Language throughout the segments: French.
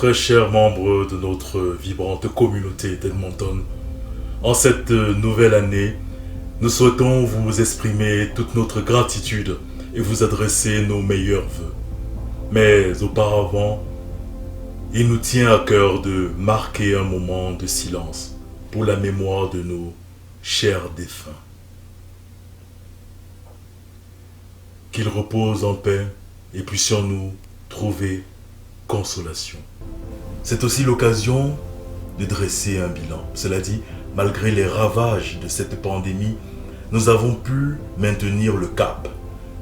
très chers membres de notre vibrante communauté d'Edmonton, en cette nouvelle année, nous souhaitons vous exprimer toute notre gratitude et vous adresser nos meilleurs vœux. Mais auparavant, il nous tient à cœur de marquer un moment de silence pour la mémoire de nos chers défunts. Qu'ils reposent en paix et puissions-nous trouver consolation. C'est aussi l'occasion de dresser un bilan. Cela dit, malgré les ravages de cette pandémie, nous avons pu maintenir le cap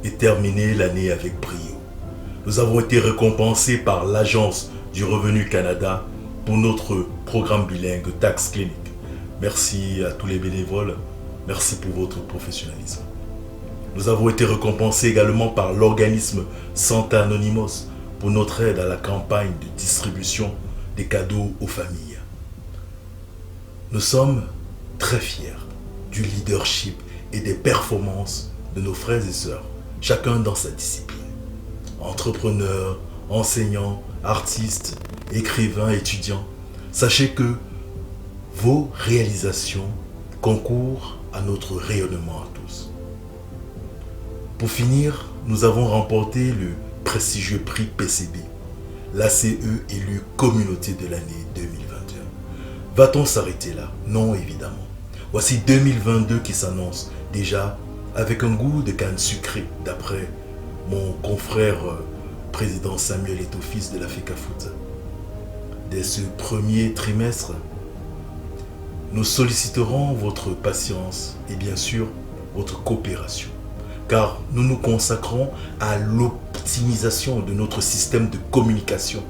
et terminer l'année avec brio. Nous avons été récompensés par l'Agence du Revenu Canada pour notre programme bilingue Tax Clinic. Merci à tous les bénévoles, merci pour votre professionnalisme. Nous avons été récompensés également par l'organisme Santa Anonymous pour notre aide à la campagne de distribution des cadeaux aux familles. Nous sommes très fiers du leadership et des performances de nos frères et sœurs, chacun dans sa discipline. Entrepreneurs, enseignants, artistes, écrivains, étudiants, sachez que vos réalisations concourent à notre rayonnement à tous. Pour finir, nous avons remporté le prestigieux prix PCB, l'ACE élu Communauté de l'année 2021. Va-t-on s'arrêter là? Non, évidemment. Voici 2022 qui s'annonce déjà avec un goût de canne sucrée, d'après mon confrère président Samuel Etofis de la FECAFOOT. Dès ce premier trimestre, nous solliciterons votre patience et bien sûr votre coopération, car nous nous consacrons à l'optimisation de notre système de communication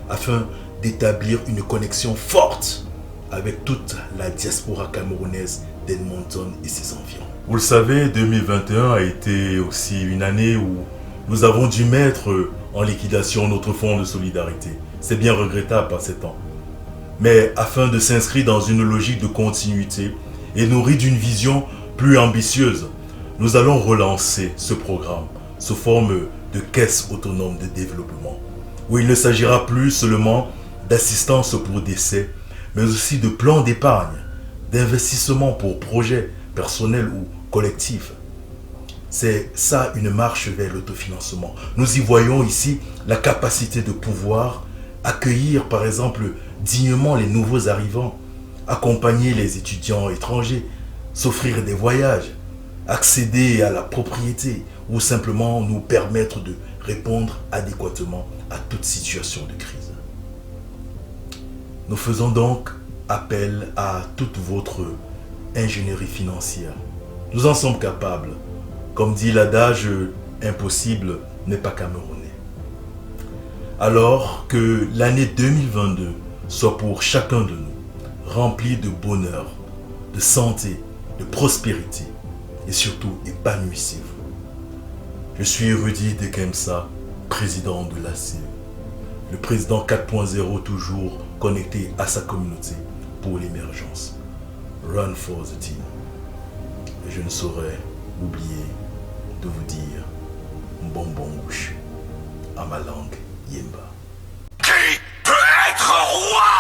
afin d'établir une connexion forte avec toute la diaspora camerounaise d'Edmonton et ses environs. Vous le savez, 2021 a été aussi une année où nous avons dû mettre en liquidation notre fonds de solidarité. C'est bien regrettable par ces temps. Mais afin de s'inscrire dans une logique de continuité et nourrie d'une vision plus ambitieuse, nous allons relancer ce programme sous forme de caisse autonome de développement, où il ne s'agira plus seulement d'assistance pour décès, mais aussi de plans d'épargne, d'investissement pour projets personnels ou collectifs. C'est ça une marche vers l'autofinancement. Nous y voyons ici la capacité de pouvoir accueillir par exemple dignement les nouveaux arrivants, accompagner les étudiants étrangers, s'offrir des voyages, accéder à la propriété ou simplement nous permettre de répondre adéquatement à toute situation de crise. Nous faisons donc appel à toute votre ingénierie financière. Nous en sommes capables. Comme dit l'adage, impossible n'est pas camerounais. Alors que l'année 2022 soit pour chacun de nous remplie de bonheur, de santé, de prospérité et surtout épanouissez-vous. Je suis Rudy Dekemsa, président de l'ACE, le président 4.0 toujours connecté à sa communauté pour l'émergence. Run for the team. Et je ne saurais oublier de vous dire bonbon bouche à ma langue Yemba. Qui peut être roi?